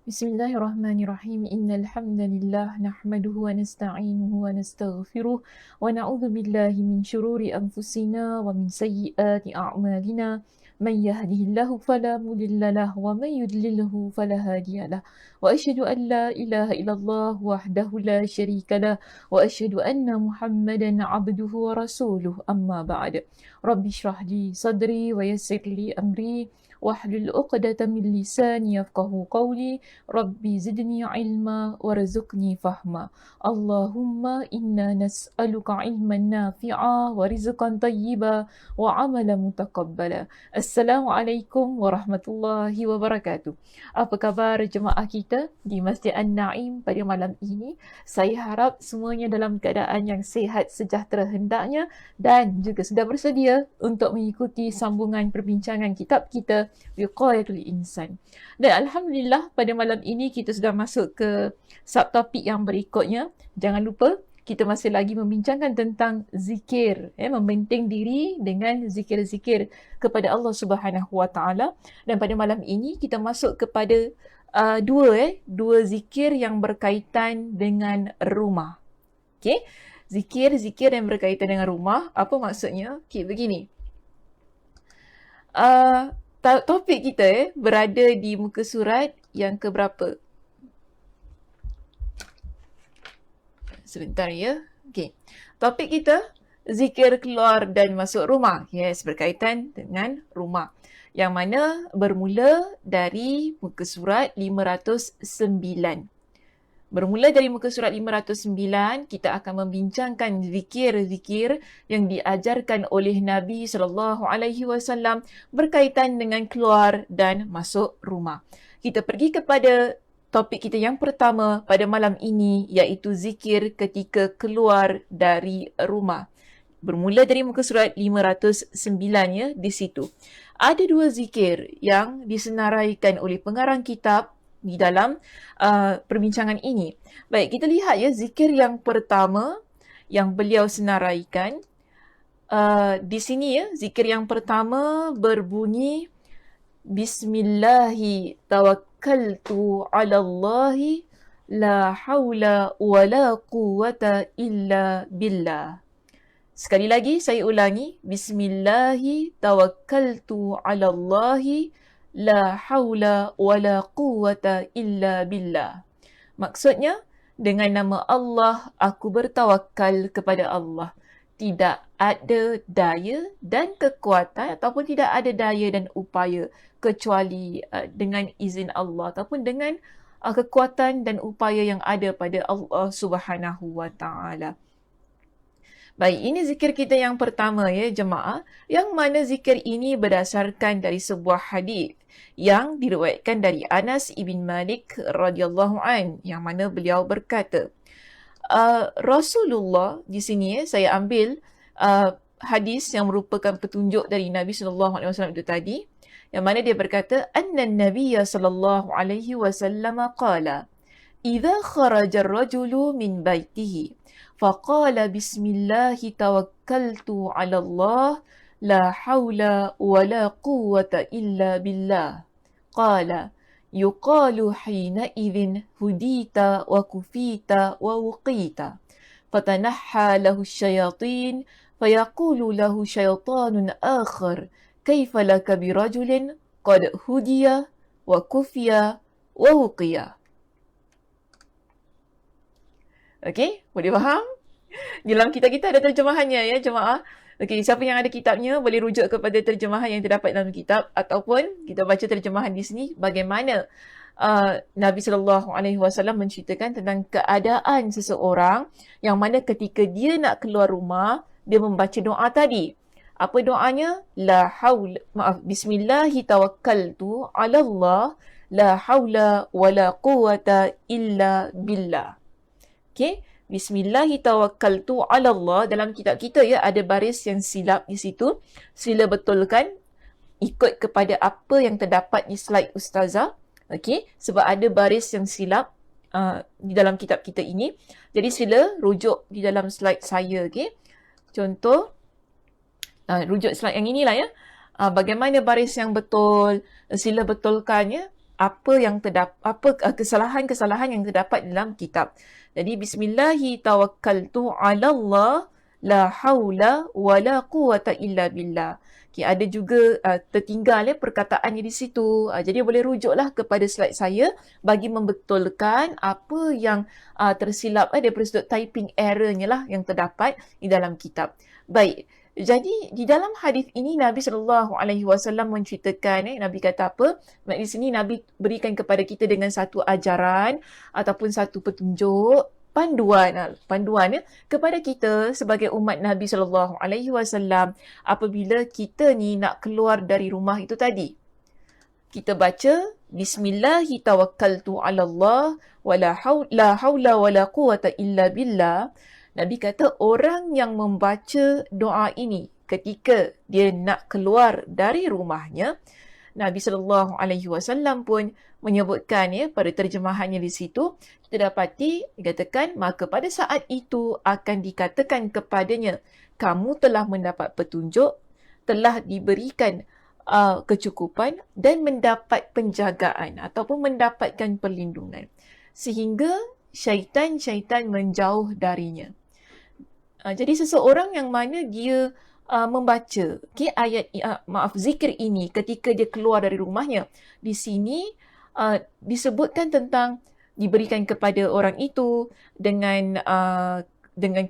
Bismillahirrahmanirrahim. Innal hamdalillah nahmaduhu wa nasta'inuhu wa nastaghfiruh wa na'udzu billahi min shururi anfusina wa min sayyiati a'malina. Man yahdihillahu fala mudilla lahu wa man yudlilhu fala hadiya lahu. Wa asyhadu an la ilaha illallah wahdahu la syarika lah wa asyhadu anna Muhammadan 'abduhu wa rasuluh. Amma ba'd. Rabbi shrah li sadri wa yassir li amri wahlul 'uqdatam min lisani yafqahu qawli. Rabbi zidni ilma warzuqni fahma. Allahumma inna nas'aluka ilman nafi'a wa rizqan tayyiba wa amalan mutaqabbala. Assalamualaikum warahmatullahi wabarakatuh. Apa khabar jemaah kita di Masjid An-Naim pada malam ini? Saya harap semuanya dalam keadaan yang sihat sejahtera hendaknya dan juga sudah bersedia untuk mengikuti sambungan perbincangan kitab kita Wiqayatul Insan. Dan Alhamdulillah pada malam ini kita sudah masuk ke subtopik yang berikutnya. Jangan lupa kita masih lagi membincangkan tentang zikir, membenting diri dengan zikir-zikir kepada Allah Subhanahu Wa Taala. Dan pada malam ini kita masuk kepada dua zikir yang berkaitan dengan rumah. Okey, zikir-zikir yang berkaitan dengan rumah. Apa maksudnya? Okey, begini. Topik kita berada di muka surat yang keberapa? Sebentar ya. Okey. Topik kita zikir keluar dan masuk rumah. Yes, berkaitan dengan rumah. Yang mana bermula dari muka surat 509. Bermula dari muka surat 509, kita akan membincangkan zikir-zikir yang diajarkan oleh Nabi SAW berkaitan dengan keluar dan masuk rumah. Kita pergi kepada topik kita yang pertama pada malam ini, iaitu zikir ketika keluar dari rumah. Bermula dari muka surat 509 ya, di situ. Ada dua zikir yang disenaraikan oleh pengarang kitab di dalam perbincangan ini. Baik, kita lihat ya zikir yang pertama yang beliau senaraikan. Di sini ya, zikir yang pertama berbunyi Bismillahi tawakkaltu ala Allahi la hawla wa la quwwata illa billah. Sekali lagi saya ulangi. Bismillahi tawakkaltu ala Allahi la hawla wa la quwwata illa billah. Maksudnya, dengan nama Allah, aku bertawakal kepada Allah. Tidak ada daya dan kekuatan ataupun tidak ada daya dan upaya kecuali dengan izin Allah ataupun dengan kekuatan dan upaya yang ada pada Allah Subhanahu Wa Taala. Baik, ini zikir kita yang pertama ya jemaah, yang mana zikir ini berdasarkan dari sebuah hadis yang diriwayatkan dari Anas ibn Malik radhiyallahu an, yang mana beliau berkata, Rasulullah di sini saya ambil hadis yang merupakan petunjuk dari Nabi sallallahu alaihi wasallam itu tadi, yang mana dia berkata, anna Nabiy sallallahu alaihi wasallam qala, idza kharaja ar-rajulu min baitihi faqala bismillahi tawakkaltu 'ala Allah la haula wa la quwwata illa billah. Qala yuqalu hina idhin hudita wa kufita wa wuqita. Fatanahha lahu asyayatin fayaqulu lahu syaitanun akhar kaifa laka birajulin qad hudiya wa kufiya wa wuqiya. Okey, boleh faham? Dalam kitab kita ada terjemahannya ya jemaah. Okey, siapa yang ada kitabnya boleh rujuk kepada terjemahan yang terdapat dalam kitab ataupun kita baca terjemahan di sini bagaimana Nabi SAW menceritakan tentang keadaan seseorang yang mana ketika dia nak keluar rumah, dia membaca doa tadi. Apa doanya? Bismillahi tawakkaltu 'ala Allah la haula wa la quwwata illa billah. Okey, Bismillahi tawakkaltu 'ala Allah. Dalam kitab kita ya ada baris yang silap di situ. Sila betulkan ikut kepada apa yang terdapat di slide ustazah. Okey, sebab ada baris yang silap di dalam kitab kita ini. Jadi sila rujuk di dalam slide saya, okey. Contoh rujuk slide yang inilah ya. Bagaimana baris yang betul, sila betulkan ya. kesalahan-kesalahan yang terdapat dalam kitab. Jadi bismillahi tawakkaltu 'ala Allah la haula wala quwata illa billah. Okay, ada juga tertinggal perkataannya di situ. Jadi boleh rujuklah kepada slide saya bagi membetulkan apa yang tersilap daripada sudut typing errornya lah yang terdapat di dalam kitab. Baik. Jadi di dalam hadis ini Nabi SAW menceritakan, Nabi kata apa? Di sini Nabi berikan kepada kita dengan satu ajaran ataupun satu petunjuk, panduan kepada kita sebagai umat Nabi SAW apabila kita ni nak keluar dari rumah itu tadi. Kita baca Bismillahi tawakkaltu 'ala Allah la haula wala quwata illa billah. Nabi kata orang yang membaca doa ini ketika dia nak keluar dari rumahnya, Nabi SAW pun menyebutkan pada terjemahannya di situ, kita dapati dikatakan maka pada saat itu akan dikatakan kepadanya, kamu telah mendapat petunjuk, telah diberikan kecukupan dan mendapat penjagaan ataupun mendapatkan perlindungan sehingga syaitan-syaitan menjauh darinya. Jadi seseorang yang mana dia membaca zikir ini ketika dia keluar dari rumahnya, di sini disebutkan tentang diberikan kepada orang itu dengan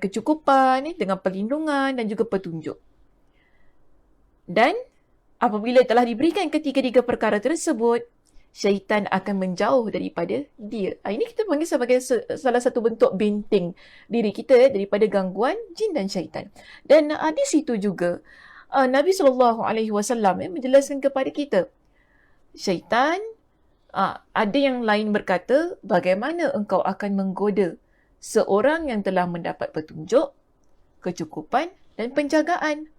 kecukupan, dengan perlindungan dan juga petunjuk. Dan apabila telah diberikan ketiga-tiga perkara tersebut, syaitan akan menjauh daripada dia. Ini kita panggil sebagai salah satu bentuk benteng diri kita daripada gangguan jin dan syaitan. Dan di situ juga Nabi SAW menjelaskan kepada kita, syaitan, ada yang lain berkata, bagaimana engkau akan menggoda seorang yang telah mendapat petunjuk, kecukupan dan penjagaan.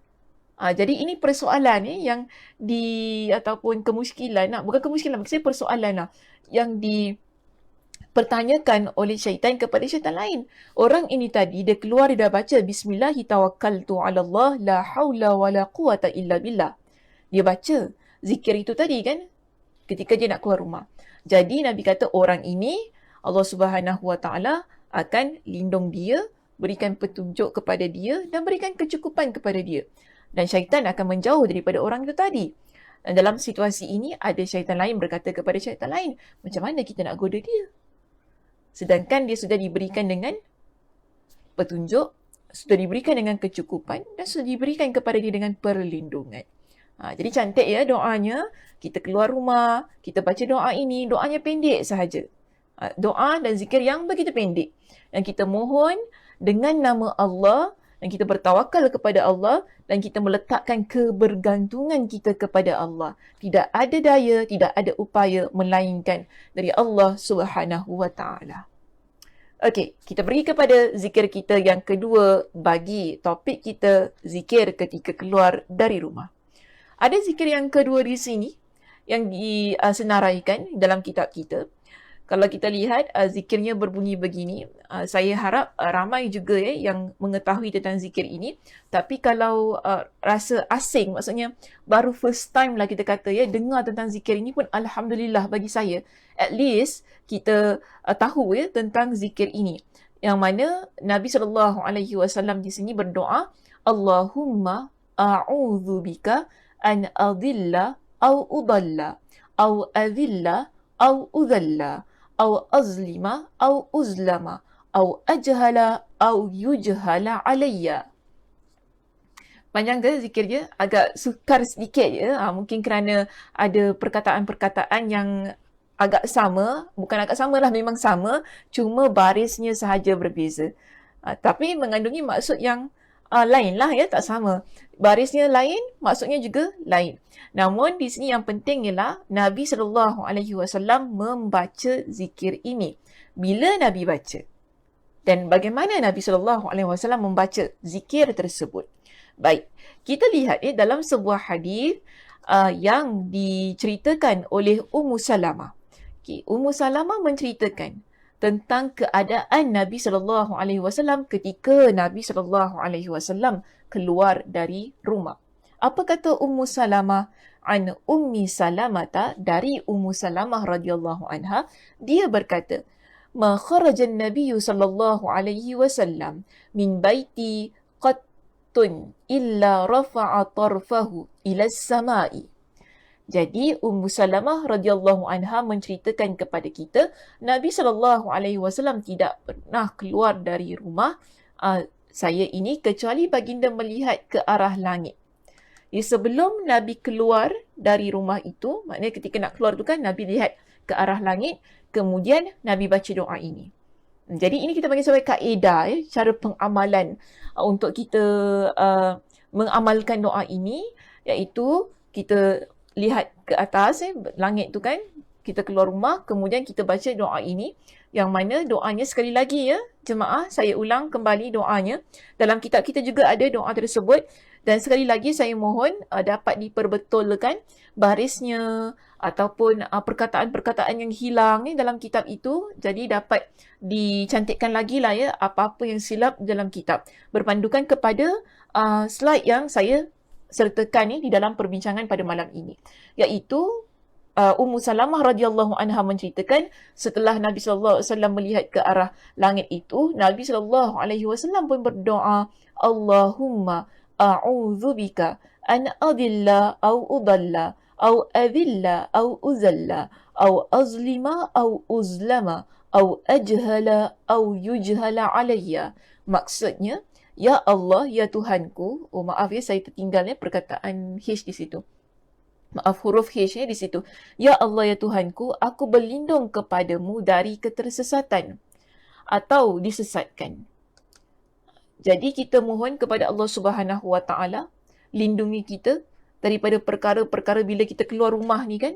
Jadi ini persoalan yang ataupun kemusykilan, bukan kemusykilan, maksudnya persoalan yang dipertanyakan oleh syaitan kepada syaitan lain. Orang ini tadi, dia keluar, dia dah baca Bismillahi tawakkaltu 'ala Allah la haula wala quwata illa billah. Dia baca zikir itu tadi kan, ketika dia nak keluar rumah. Jadi Nabi kata orang ini, Allah Subhanahu Wa Taala akan lindung dia, berikan petunjuk kepada dia dan berikan kecukupan kepada dia. Dan syaitan akan menjauh daripada orang itu tadi. Dan dalam situasi ini, ada syaitan lain berkata kepada syaitan lain, macam mana kita nak goda dia? Sedangkan dia sudah diberikan dengan petunjuk, sudah diberikan dengan kecukupan dan sudah diberikan kepada dia dengan perlindungan. Jadi cantik doanya. Kita keluar rumah, kita baca doa ini, doanya pendek sahaja. Doa dan zikir yang begitu pendek. Dan kita mohon dengan nama Allah, dan kita bertawakal kepada Allah dan kita meletakkan kebergantungan kita kepada Allah. Tidak ada daya, tidak ada upaya melainkan dari Allah Subhanahu Wa Taala. Okey, kita pergi kepada zikir kita yang kedua bagi topik kita, zikir ketika keluar dari rumah. Ada zikir yang kedua di sini yang disenaraikan dalam kitab kita. Kalau kita lihat zikirnya berbunyi begini, saya harap ramai juga yang mengetahui tentang zikir ini. Tapi kalau rasa asing, maksudnya baru first time lah kita kata dengar tentang zikir ini pun Alhamdulillah bagi saya. At least kita tahu tentang zikir ini. Yang mana Nabi SAW di sini berdoa, Allahumma a'udzubika an adilla au udalla au adilla au udalla أو أظلم أو أظلم أو أجهل أو يجهل علي. Panjang ke zikir dia? Agak sukar sedikit mungkin kerana ada perkataan-perkataan yang agak sama. Bukan agak sama lah, memang sama. Cuma barisnya sahaja berbeza. Tapi mengandungi maksud yang lain lah tak sama. Barisnya lain, maksudnya juga lain. Namun di sini yang penting ialah Nabi SAW membaca zikir ini. Bila Nabi baca? Dan bagaimana Nabi SAW membaca zikir tersebut? Baik, kita lihat dalam sebuah hadis yang diceritakan oleh Ummu Salamah. Ummu Salamah menceritakan tentang keadaan Nabi SAW ketika Nabi SAW keluar dari rumah. Apa kata Ummu Salamah? an Ummi Salamata, dari Ummu Salamah radhiyallahu anha, dia berkata, ma kharaja an-nabiy sallallahu alaihi wasallam min baiti qattun illa rafa'a tarfahu ila as-sama'i. Jadi Ummu Salamah radhiyallahu anha menceritakan kepada kita, Nabi sallallahu alaihi wasallam tidak pernah keluar dari rumah saya ini kecuali baginda melihat ke arah langit. Jadi sebelum Nabi keluar dari rumah itu, maknanya ketika nak keluar tu kan Nabi lihat ke arah langit, kemudian Nabi baca doa ini. Jadi ini kita panggil sebagai kaedah, cara pengamalan untuk kita mengamalkan doa ini, iaitu kita lihat ke atas langit tu kan, kita keluar rumah, kemudian kita baca doa ini, yang mana doanya sekali lagi jemaah, saya ulang kembali doanya. Dalam kitab kita juga ada doa tersebut, dan sekali lagi saya mohon dapat diperbetulkan barisnya ataupun perkataan-perkataan yang hilang dalam kitab itu, jadi dapat dicantikkan lagi lah apa-apa yang silap dalam kitab, berpandukan kepada slide yang saya sertakan di dalam perbincangan pada malam ini, iaitu Ummu Salamah radhiyallahu anha menceritakan, setelah Nabi sallallahu alaihi wasallam melihat ke arah langit itu, Nabi sallallahu alaihi wasallam pun berdoa, Allahumma a'udzubika an adilla au udalla au adilla au uzalla au azlima au uzlama au ajhala au yujhala alayya. Maksudnya, ya Allah, ya Tuhanku. Oh maaf saya tertinggal perkataan H di situ. Maaf, huruf H di situ. Ya Allah, ya Tuhanku, aku berlindung kepadamu dari ketersesatan atau disesatkan. Jadi kita mohon kepada Allah Subhanahu Wa Taala lindungi kita daripada perkara-perkara bila kita keluar rumah ni kan.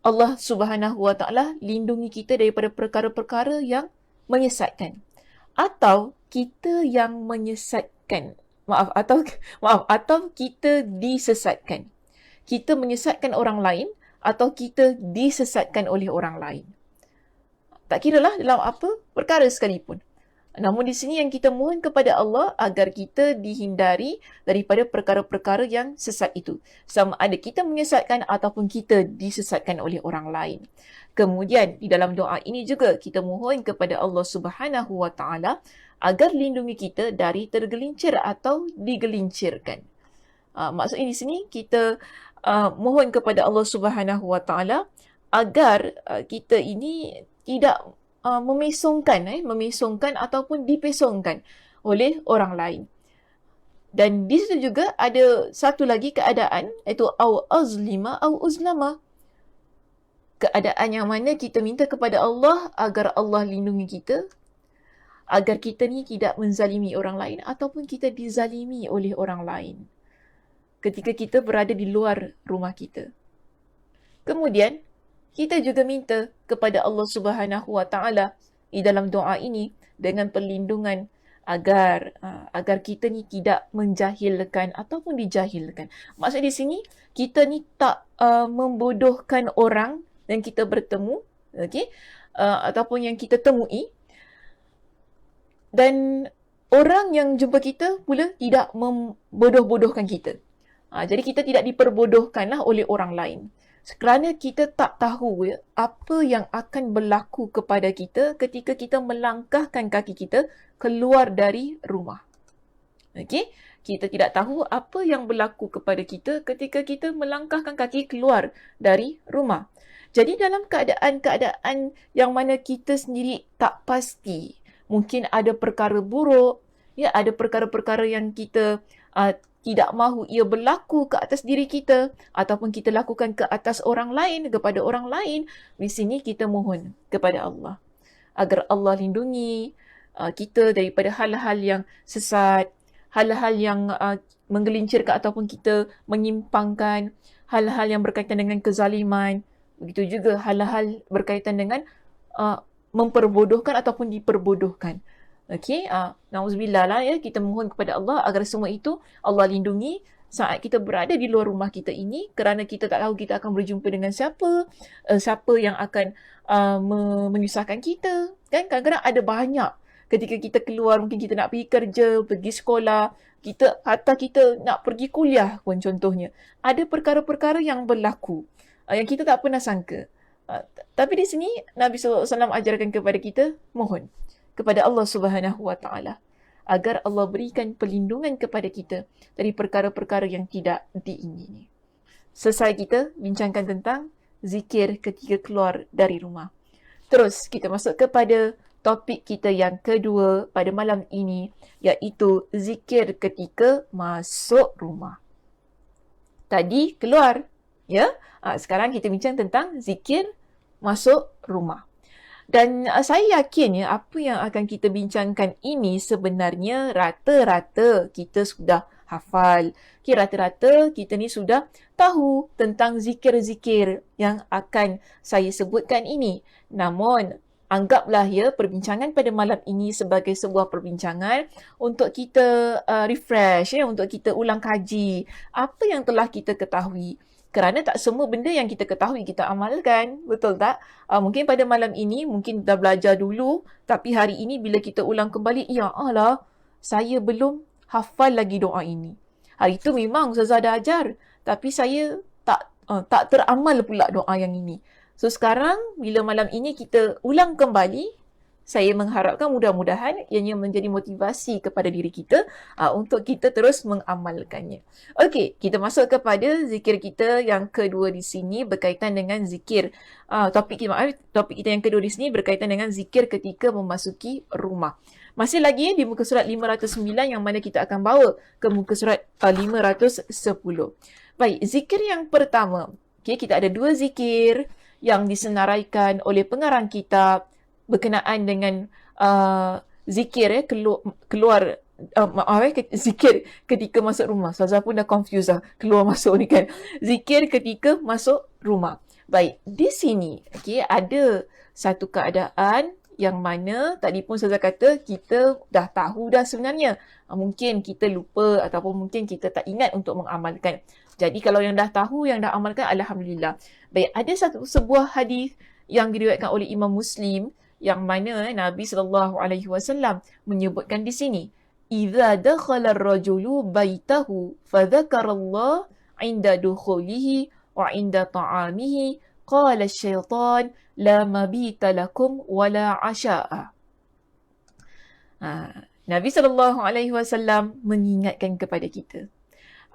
Allah Subhanahu Wa Taala lindungi kita daripada perkara-perkara yang menyesatkan atau kita yang menyesatkan. Atau kita disesatkan. Kita menyesatkan orang lain atau kita disesatkan oleh orang lain. Tak kiralah dalam apa perkara sekalipun. Namun di sini yang kita mohon kepada Allah agar kita dihindari daripada perkara-perkara yang sesat itu. Sama ada kita menyesatkan ataupun kita disesatkan oleh orang lain. Kemudian di dalam doa ini juga kita mohon kepada Allah Subhanahu Wa Taala agar lindungi kita dari tergelincir atau digelincirkan. Maksudnya di sini kita mohon kepada Allah Subhanahu Wa Taala agar kita ini tidak memesongkan ataupun dipesongkan oleh orang lain. Dan di situ juga ada satu lagi keadaan, iaitu au azlima au uzlama. Keadaan yang mana kita minta kepada Allah agar Allah lindungi kita, agar kita ni tidak menzalimi orang lain ataupun kita dizalimi oleh orang lain ketika kita berada di luar rumah kita. Kemudian kita juga minta kepada Allah Subhanahu Wa Taala di dalam doa ini dengan perlindungan agar kita ni tidak menjahilkan ataupun dijahilkan. Maksud di sini kita ni tak membodohkan orang yang kita bertemu, ataupun yang kita temui, dan orang yang jumpa kita pula tidak membodoh-bodohkan kita. Jadi kita tidak diperbodohkanlah oleh orang lain. Kerana kita tak tahu apa yang akan berlaku kepada kita ketika kita melangkahkan kaki kita keluar dari rumah. Kita tidak tahu apa yang berlaku kepada kita ketika kita melangkahkan kaki keluar dari rumah. Jadi dalam keadaan-keadaan yang mana kita sendiri tak pasti, mungkin ada perkara buruk, ada perkara-perkara yang kita tidak mahu ia berlaku ke atas diri kita ataupun kita lakukan ke atas orang lain, kepada orang lain. Di sini kita mohon kepada Allah agar Allah lindungi kita daripada hal-hal yang sesat, hal-hal yang menggelincirkan ataupun kita menyimpangkan, hal-hal yang berkaitan dengan kezaliman, begitu juga hal-hal berkaitan dengan memperbodohkan ataupun diperbodohkan. Na'udzubillah lah kita mohon kepada Allah agar semua itu Allah lindungi saat kita berada di luar rumah kita ini, kerana kita tak tahu kita akan berjumpa dengan siapa yang akan menyusahkan kita. Kan kadang-kadang ada banyak ketika kita keluar, mungkin kita nak pergi kerja, pergi sekolah, hatta kita nak pergi kuliah pun contohnya. Ada perkara-perkara yang berlaku yang kita tak pernah sangka. Tapi di sini Nabi SAW ajarkan kepada kita, mohon kepada Allah Subhanahu Wa Taala agar Allah berikan perlindungan kepada kita dari perkara-perkara yang tidak diingini. Selesai kita bincangkan tentang zikir ketika keluar dari rumah. Terus kita masuk kepada topik kita yang kedua pada malam ini, iaitu zikir ketika masuk rumah. Tadi keluar, ya. Sekarang kita bincang tentang zikir masuk rumah. Dan saya yakin apa yang akan kita bincangkan ini sebenarnya rata-rata kita sudah hafal. Rata-rata kita ni sudah tahu tentang zikir-zikir yang akan saya sebutkan ini. Namun, anggaplah perbincangan pada malam ini sebagai sebuah perbincangan untuk kita refresh, untuk kita ulang kaji apa yang telah kita ketahui. Kerana tak semua benda yang kita ketahui kita amalkan, betul tak? Mungkin pada malam ini, mungkin dah belajar dulu, tapi hari ini bila kita ulang kembali, ya Allah, saya belum hafal lagi doa ini. Hari itu memang Ustazah dah ajar, tapi saya tak teramal pula doa yang ini. So sekarang, bila malam ini kita ulang kembali, saya mengharapkan mudah-mudahan ianya menjadi motivasi kepada diri kita untuk kita terus mengamalkannya. Okey, kita masuk kepada zikir kita yang kedua di sini berkaitan dengan zikir. Topik kita yang kedua di sini berkaitan dengan zikir ketika memasuki rumah. Masih lagi di muka surat 509 yang mana kita akan bawa ke muka surat 510. Baik, zikir yang pertama. Okay, kita ada dua zikir yang disenaraikan oleh pengarang kitab berkenaan dengan zikir zikir ketika masuk rumah. Ustazah pun dah confused keluar masuk ni kan. Zikir ketika masuk rumah. Baik, di sini ada satu keadaan yang mana tadi pun Ustazah kata kita dah tahu dah sebenarnya. Mungkin kita lupa ataupun mungkin kita tak ingat untuk mengamalkan. Jadi kalau yang dah tahu, yang dah amalkan, alhamdulillah. Baik, ada sebuah hadis yang diriwayatkan oleh Imam Muslim yang mana Nabi SAW menyebutkan di sini, "Idza dakhala ar-rajulu baitahu fadzakara Allah 'inda dukhulihi wa 'inda ta'amihi qala asy-syaitan la mabita lakum wala 'asha'a." Nabi SAW mengingatkan kepada kita,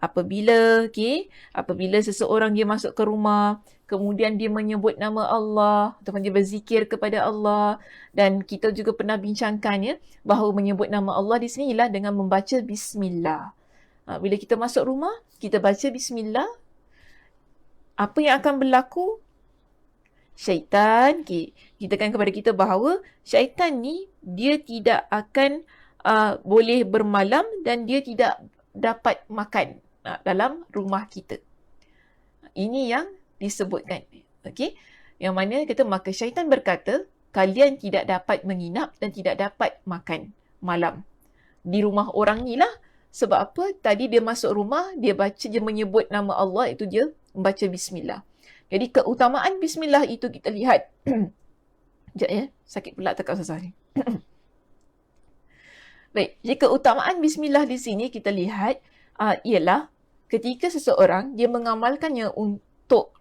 apabila seseorang dia masuk ke rumah, kemudian dia menyebut nama Allah ataupun dia berzikir kepada Allah, dan kita juga pernah bincangkan bahawa menyebut nama Allah di sini ialah dengan membaca bismillah. Bila kita masuk rumah, kita baca bismillah, apa yang akan berlaku? Syaitan, kita kan kepada kita bahawa syaitan ni dia tidak akan boleh bermalam dan dia tidak dapat makan dalam rumah kita. Ini yang disebutkan. Okey? Yang mana kata, maka syaitan berkata, kalian tidak dapat menginap dan tidak dapat makan malam di rumah orang ni lah. Sebab apa? Tadi dia masuk rumah, dia menyebut nama Allah, itu dia membaca bismillah. Jadi keutamaan bismillah itu kita lihat. Sekejap sakit pula tekak susah ni. Baik, jadi keutamaan bismillah di sini kita lihat ialah ketika seseorang dia mengamalkannya untuk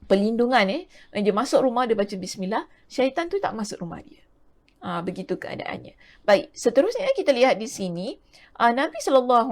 perlindungan, dia masuk rumah, dia baca bismillah, syaitan tu tak masuk rumah dia. Begitu keadaannya. Baik, seterusnya kita lihat di sini, Nabi SAW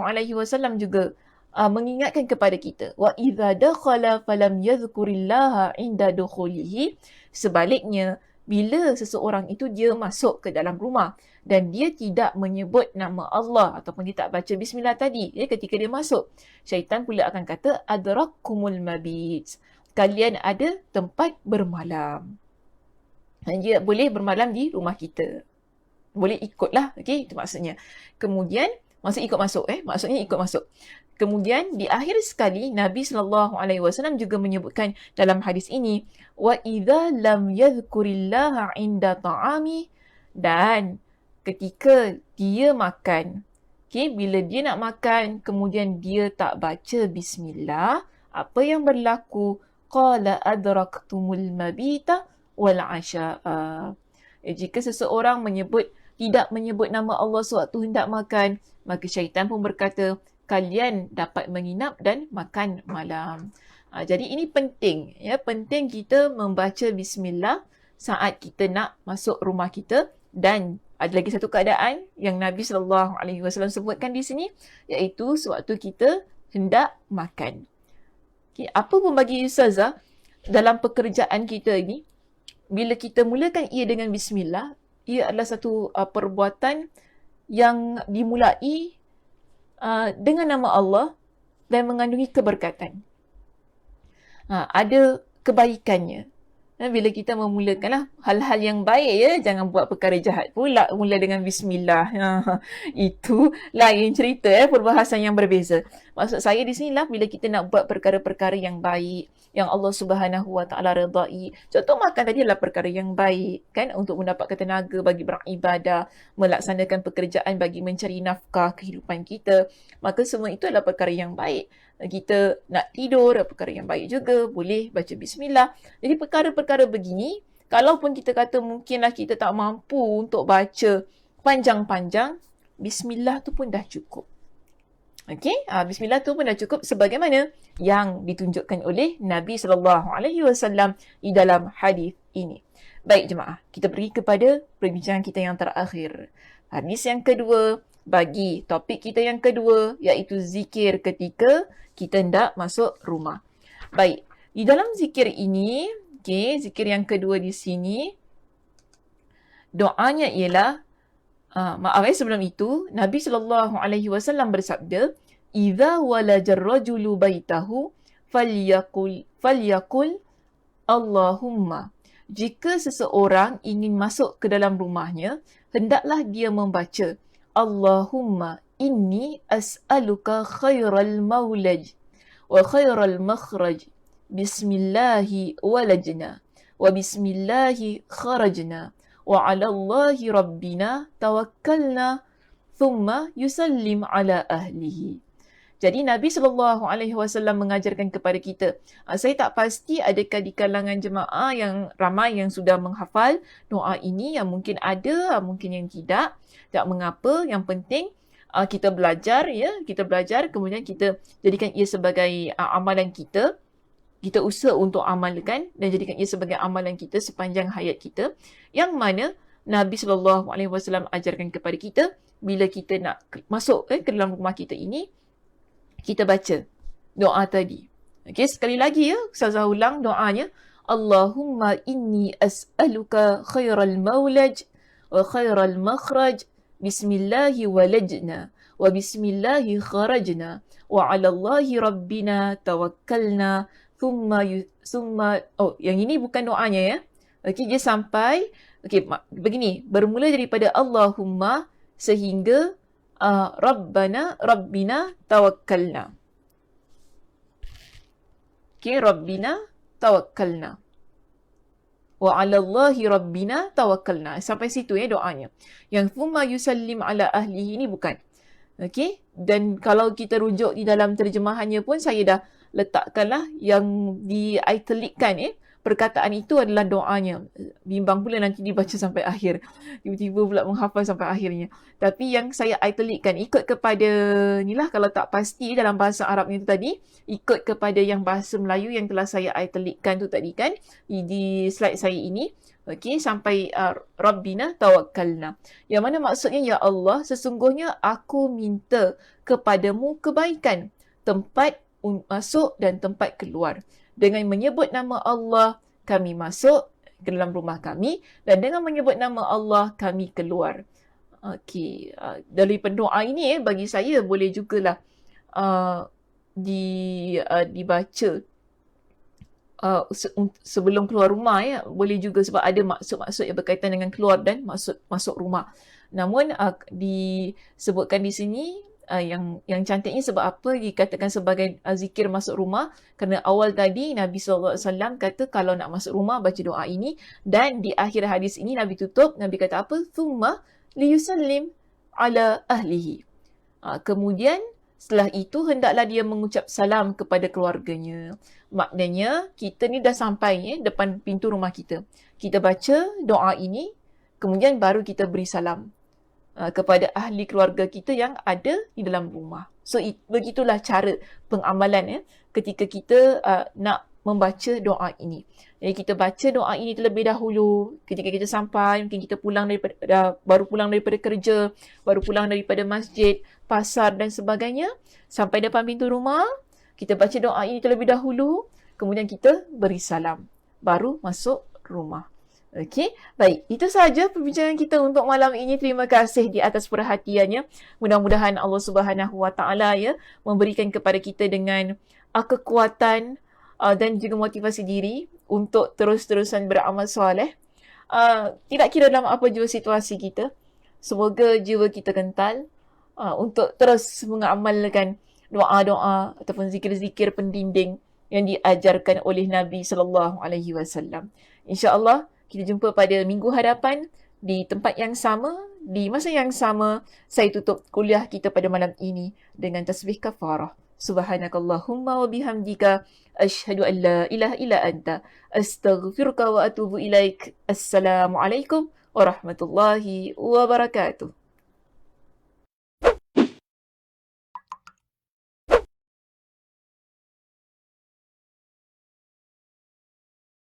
juga mengingatkan kepada kita, wa idza dakhala falam yadhkurillaha inda dukhulihi. Sebaliknya, bila seseorang itu dia masuk ke dalam rumah dan dia tidak menyebut nama Allah ataupun dia tak baca bismillah tadi, ketika dia masuk, syaitan pula akan kata adrakkumul mabit. Kalian ada tempat bermalam. Dia boleh bermalam di rumah kita. Boleh ikutlah, itu maksudnya. Kemudian, maksudnya ikut masuk. Kemudian, di akhir sekali, Nabi SAW juga menyebutkan dalam hadis ini, wa idza lam yadhkurillaha 'inda ta'ami, dan ketika dia makan, bila dia nak makan, kemudian dia tak baca bismillah, apa yang berlaku? Qala adraktumul mabita wal 'asha'a. Jika seseorang menyebut tidak menyebut nama Allah sewaktu hendak makan, maka syaitan pun berkata, kalian dapat menginap dan makan malam. Jadi ini penting, ya, penting kita membaca bismillah saat kita nak masuk rumah kita. Dan ada lagi satu keadaan yang Nabi SAW sebutkan di sini, iaitu sewaktu kita hendak makan. Okay, apa pun bagi Ustazah, dalam pekerjaan kita ini, bila kita mulakan ia dengan bismillah, ia adalah satu perbuatan yang dimulai dengan nama Allah dan mengandungi keberkatan. Ada kebaikannya. Bila kita memulakanlah hal-hal yang baik, ya, jangan buat perkara jahat pula mula dengan bismillah. Itu lain cerita, perbahasan yang berbeza. Maksud saya di sinilah bila kita nak buat perkara-perkara yang baik, yang Allah Subhanahu Wa Taala redai. Contoh makan tadi adalah perkara yang baik, kan, untuk mendapatkan tenaga bagi beribadah, melaksanakan pekerjaan bagi mencari nafkah kehidupan kita. Maka semua itu adalah perkara yang baik. Kita nak tidur, perkara yang baik juga, boleh baca bismillah. Jadi perkara-perkara begini, kalaupun kita kata mungkinlah kita tak mampu untuk baca panjang-panjang, bismillah tu pun dah cukup. Okey, bismillah tu pun dah cukup sebagaimana yang ditunjukkan oleh Nabi SAW di dalam hadis ini. Baik jemaah, kita pergi kepada perbincangan kita yang terakhir. Hadis yang kedua bagi topik kita yang kedua, iaitu zikir ketika kita hendak masuk rumah. Baik, di dalam zikir ini, zikir yang kedua di sini, doanya ialah, sebelum itu, Nabi SAW bersabda, "Idza walajar rajulu baitahu falyaqul Allahumma." Jika seseorang ingin masuk ke dalam rumahnya, hendaklah dia membaca, Allahumma inni as'aluka khairal maulaj wa khairal makhraj. Bismillahi walajna wa bismillahi kharajna wa ala Allahi rabbina tawakkalna thumma yusallim ala ahlihi. Jadi Nabi SAW mengajarkan kepada kita. Saya tak pasti adakah di kalangan jemaah yang ramai yang sudah menghafal doa ini, yang mungkin ada, mungkin yang tidak. Tak mengapa, yang penting kita belajar, ya, kita belajar, kemudian kita jadikan ia sebagai amalan kita. Kita usaha untuk amalkan dan jadikan ia sebagai amalan kita sepanjang hayat kita, yang mana Nabi SAW ajarkan kepada kita bila kita nak masuk ke dalam rumah kita ini, kita baca doa tadi. Okey, sekali lagi, ya, Ustazah ulang doanya. Allahumma inni as'aluka khairal maulaj wa khairal makhraj. Bismillahi walajna wa bismillahi kharajna wa ala Allahi rabbina tawakkalna thumma yang ini bukan doanya, ya. Okey, dia sampai begini, bermula daripada Allahumma sehingga Rabbina tawakkalna. Okey, Rabbina tawakkalna. Wa 'ala Allahi rabbina tawakkalna. Sampai situ, ya, doanya. Yang thumma yusallim ala ahlihi ini bukan. Okey, dan kalau kita rujuk di dalam terjemahannya pun saya dah letakkanlah yang di-italickan, perkataan itu adalah doanya. Bimbang pula nanti dibaca sampai akhir. Tiba-tiba pula menghafal sampai akhirnya. Tapi yang saya italickan, ikut kepada, inilah kalau tak pasti dalam bahasa Arabnya tu tadi, ikut kepada yang bahasa Melayu yang telah saya italickan tu tadi, kan, di slide saya ini. Okey, sampai Rabbina tawakkalna. Yang mana maksudnya, ya Allah, sesungguhnya aku minta kepadamu kebaikan, tempat masuk dan tempat keluar. Dengan menyebut nama Allah, kami masuk ke dalam rumah kami, dan dengan menyebut nama Allah, kami keluar. Okey, dari pendoa ini, bagi saya boleh jugalah dibaca sebelum keluar rumah, ya. Boleh juga sebab ada maksud-maksud yang berkaitan dengan keluar dan masuk rumah. Namun disebutkan di sini, yang cantiknya sebab apa dikatakan sebagai zikir masuk rumah, kerana awal tadi Nabi SAW kata kalau nak masuk rumah baca doa ini, dan di akhir hadis ini Nabi tutup, Nabi kata apa? Thumma liyusallim ala ahlihi. Kemudian setelah itu hendaklah dia mengucap salam kepada keluarganya. Maknanya kita ni dah sampai, depan pintu rumah kita. Kita baca doa ini, kemudian baru kita beri salam. kepada ahli keluarga kita yang ada di dalam rumah. So begitulah cara pengamalan ya ketika kita nak membaca doa ini. Jadi kita baca doa ini terlebih dahulu ketika kita sampai, mungkin kita baru pulang daripada kerja, baru pulang daripada masjid, pasar dan sebagainya. Sampai depan pintu rumah, kita baca doa ini terlebih dahulu, kemudian kita beri salam, baru masuk rumah. Okey, baik. Itu sahaja perbincangan kita untuk malam ini. Terima kasih di atas perhatiannya. Mudah-mudahan Allah Subhanahu Wa Taala ya memberikan kepada kita dengan kekuatan dan juga motivasi diri untuk terus-terusan beramal soleh. Tidak kira dalam apa jua situasi kita. Semoga jiwa kita kental untuk terus mengamalkan doa-doa ataupun zikir-zikir pendinding yang diajarkan oleh Nabi sallallahu alaihi wasallam. Insya-Allah kita jumpa pada minggu hadapan di tempat yang sama, di masa yang sama. Saya tutup kuliah kita pada malam ini dengan tasbih kafarah. Subhanakallahumma wa bihamdika asyhadu an la ilaha illa anta astaghfiruka wa atubu ilaik. Assalamualaikum warahmatullahi wabarakatuh.